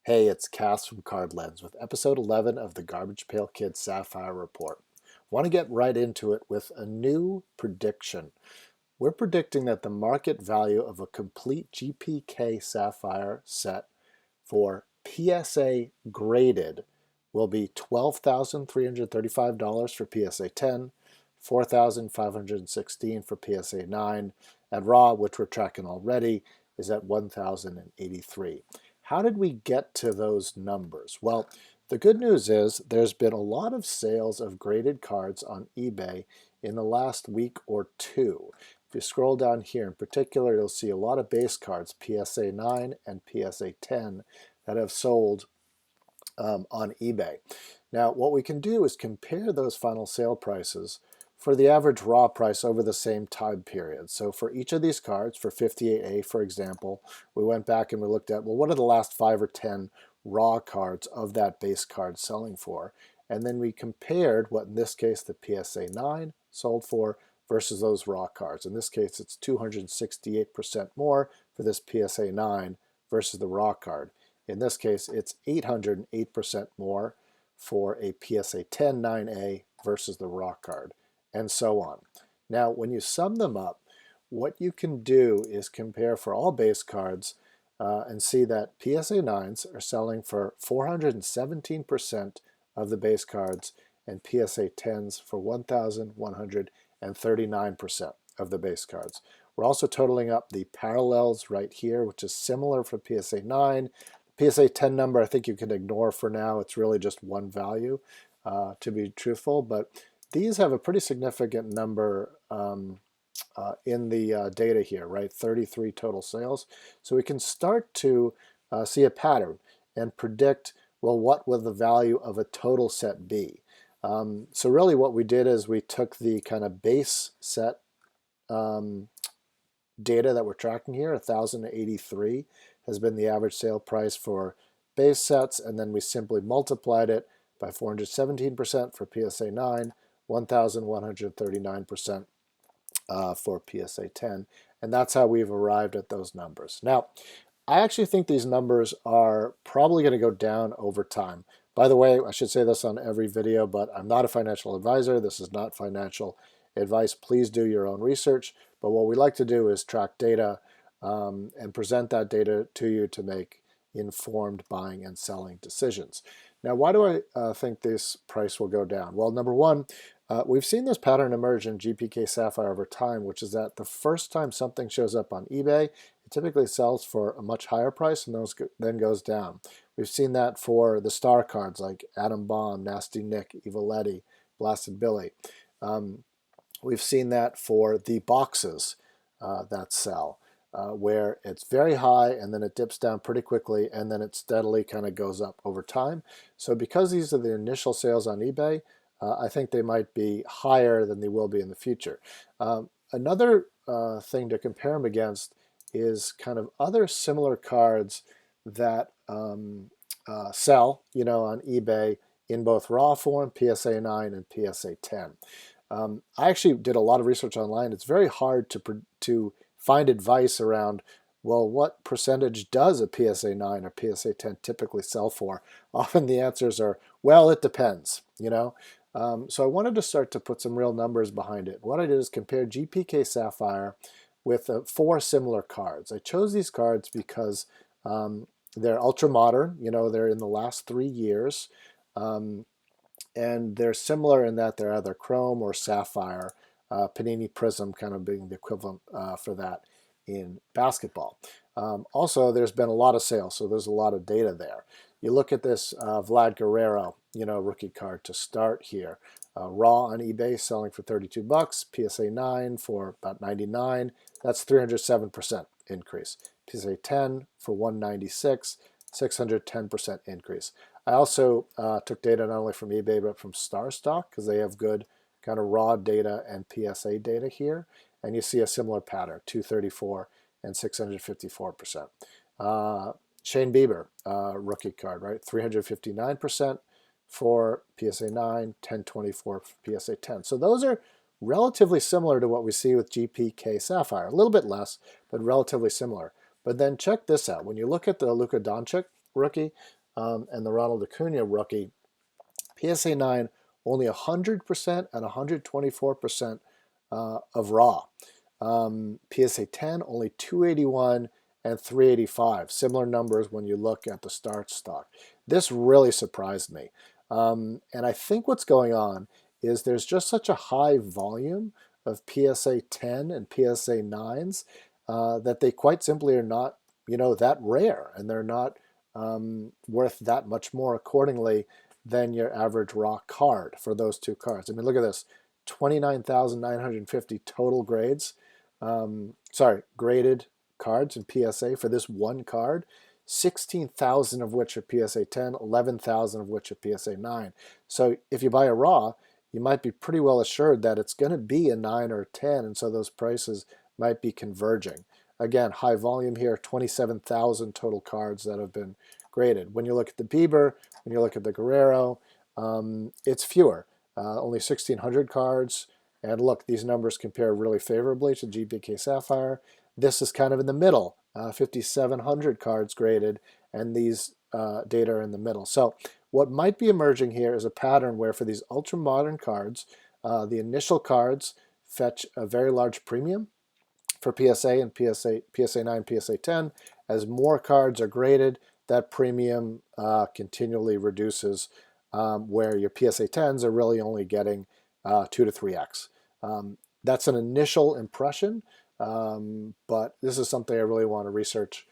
Hey, it's Cass from Card Lens with episode 11 of the Garbage Pail Kids Sapphire Report. Want to get right into it with a new prediction. We're predicting that the market value of a complete GPK Sapphire set for PSA graded will be $12,335 for PSA 10, $4,516 for PSA 9, and raw, which we're tracking already, is at $1,083. How did we get to those numbers? Well, the good news is there's been a lot of sales of graded cards on eBay in the last week or two. If you scroll down here in particular, you'll see a lot of base cards, PSA 9 and PSA 10, that have sold on eBay. Now, what we can do is compare those final sale prices for the average raw price over the same time period. So for each of these cards, for 58A, for example, we went back and we looked at, well, what are the last 5 or 10 raw cards of that base card selling for? And then we compared what, in this case, the PSA 9 sold for versus those raw cards. In this case, it's 268% more for this PSA 9 versus the raw card. In this case, it's 808% more for a PSA 10 9A versus the raw card, and so on. Now, when you sum them up, what you can do is compare for all base cards and see that PSA 9s are selling for 417% of the base cards and PSA 10s for 1,139% of the base cards. We're also totaling up the parallels right here, which is similar for PSA 9. PSA 10 number, I think you can ignore for now. It's really just one value, to be truthful. But these have a pretty significant number in the data here, right? 33 total sales. So we can start to see a pattern and predict, well, what will the value of a total set be? So really what we did is we took the kind of base set data that we're tracking here, 1,083 has been the average sale price for base sets, and then we simply multiplied it by 417% for PSA 9, 1,139% for PSA 10, and that's how we've arrived at those numbers. Now, I actually think these numbers are probably going to go down over time. By the way, I should say this on every video, but I'm not a financial advisor. This is not financial advice. Please do your own research. But what we like to do is track data and present that data to you to make informed buying and selling decisions. Now, why do I think this price will go down? Well, number one, we've seen this pattern emerge in GPK Sapphire over time, which is that the first time something shows up on eBay, it typically sells for a much higher price and then goes down. We've seen that for the star cards like Atom Bomb, Nasty Nick, Eviletti, Blasted Billy. We've seen that for the boxes that sell, where it's very high and then it dips down pretty quickly and then it steadily kind of goes up over time. So because these are the initial sales on eBay, I think they might be higher than they will be in the future. Another thing to compare them against is kind of other similar cards that sell, on eBay in both raw form, PSA 9 and PSA 10. I actually did a lot of research online. It's very hard to find advice around, well, what percentage does a PSA 9 or PSA 10 typically sell for? Often the answers are, well, it depends, So I wanted to start to put some real numbers behind it. What I did is compare GPK Sapphire with 4 similar cards. I chose these cards because they're ultra modern, they're in the last 3 years. And they're similar in that they're either chrome or sapphire, Panini Prism kind of being the equivalent for that in basketball. Also, there's been a lot of sales, so there's a lot of data there. You look at this Vlad Guerrero, rookie card to start here. Raw on eBay selling for $32, PSA 9 for about $99. That's 307% increase. PSA 10 for $196, 610% increase. I also took data not only from eBay but from StarStock because they have good kind of raw data and PSA data here, and you see a similar pattern, 234 and 654%. Shane Bieber, rookie card, right? 359% for PSA 9, 1024 for PSA 10. So those are relatively similar to what we see with GPK Sapphire. A little bit less, but relatively similar. But then check this out. When you look at the Luka Doncic, rookie, and the Ronald Acuna rookie, PSA 9 only 100% and 124% of raw. PSA 10 only 281 and 385. Similar numbers when you look at the start stock. This really surprised me. And I think what's going on is there's just such a high volume of PSA 10 and PSA 9s that they quite simply are not, that rare, and they're not worth that much more accordingly than your average raw card for those two cards. I mean, look at this, 29,950 total grades. Graded cards in PSA for this one card, 16,000 of which are PSA 10, 11,000 of which are PSA 9. So if you buy a raw, you might be pretty well assured that it's going to be a 9 or a 10, and so those prices might be converging. Again, high volume here, 27,000 total cards that have been graded. When you look at the Bieber, when you look at the Guerrero, it's fewer, only 1,600 cards. And look, these numbers compare really favorably to GPK Sapphire. This is kind of in the middle, 5,700 cards graded, and these data are in the middle. So what might be emerging here is a pattern where for these ultra-modern cards, the initial cards fetch a very large premium for PSA and PSA 9, PSA 10. As more cards are graded, that premium continually reduces, where your PSA 10s are really only getting 2 to 3x. That's an initial impression, but this is something I really want to research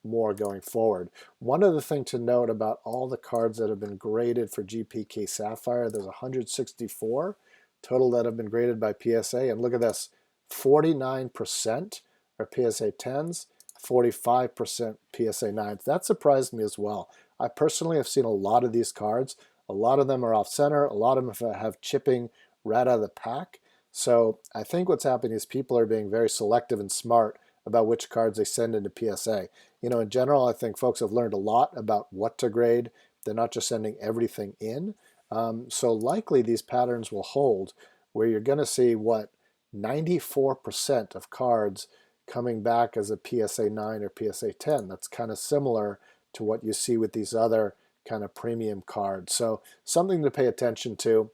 more going forward. One other thing to note about all the cards that have been graded for GPK Sapphire, there's 164 total that have been graded by PSA, and look at this, 49% are PSA 10s, 45% PSA 9s. That surprised me as well. I personally have seen a lot of these cards. A lot of them are off center. A lot of them have chipping right out of the pack. So I think what's happening is people are being very selective and smart about which cards they send into PSA. In general, I think folks have learned a lot about what to grade. They're not just sending everything in. So likely these patterns will hold, where you're going to see 94% of cards coming back as a PSA 9 or PSA 10. That's kind of similar to what you see with these other kind of premium cards. So something to pay attention to.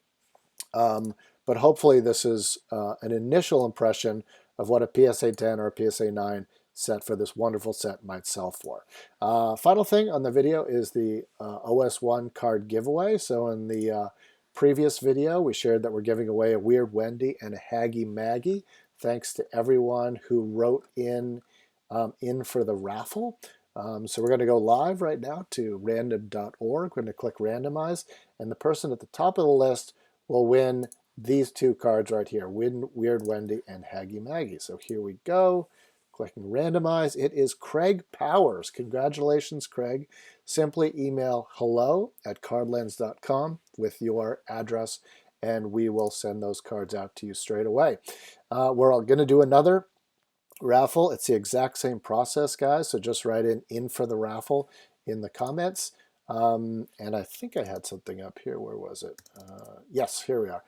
But hopefully this is an initial impression of what a PSA 10 or a PSA 9 set for this wonderful set might sell for. Final thing on the video is the OS1 card giveaway. So in the previous video, we shared that we're giving away a Weird Wendy and a Haggy Maggie. Thanks to everyone who wrote in for the raffle. So we're going to go live right now to random.org. We're going to click randomize, and the person at the top of the list will win these two cards right here, Weird Wendy and Haggy Maggie. So here we go. Clicking randomize. It is Craig Powers. Congratulations, Craig. Simply email hello@cardlens.com with your address, and we will send those cards out to you straight away. We're all going to do another raffle. It's the exact same process, guys. So just write in for the raffle in the comments. And I think I had something up here. Where was it? Yes, here we are.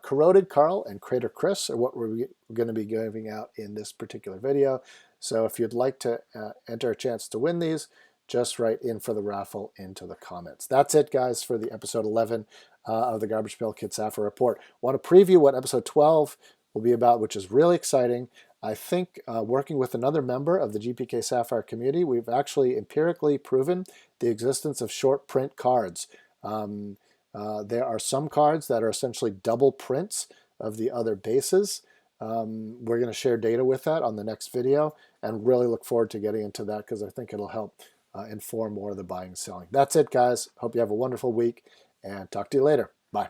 Corroded Carl and Crater Chris are what we're going to be giving out in this particular video. So if you'd like to enter a chance to win these, just write in for the raffle into the comments. That's it, guys, for the episode 11 of the Garbage Pail Kid Sapphire Report. I want to preview what episode 12 will be about, which is really exciting. I think working with another member of the GPK Sapphire community, we've actually empirically proven the existence of short print cards. There are some cards that are essentially double prints of the other bases. We're going to share data with that on the next video, and really look forward to getting into that because I think it'll help inform more of the buying and selling. That's it, guys. Hope you have a wonderful week, and talk to you later. Bye.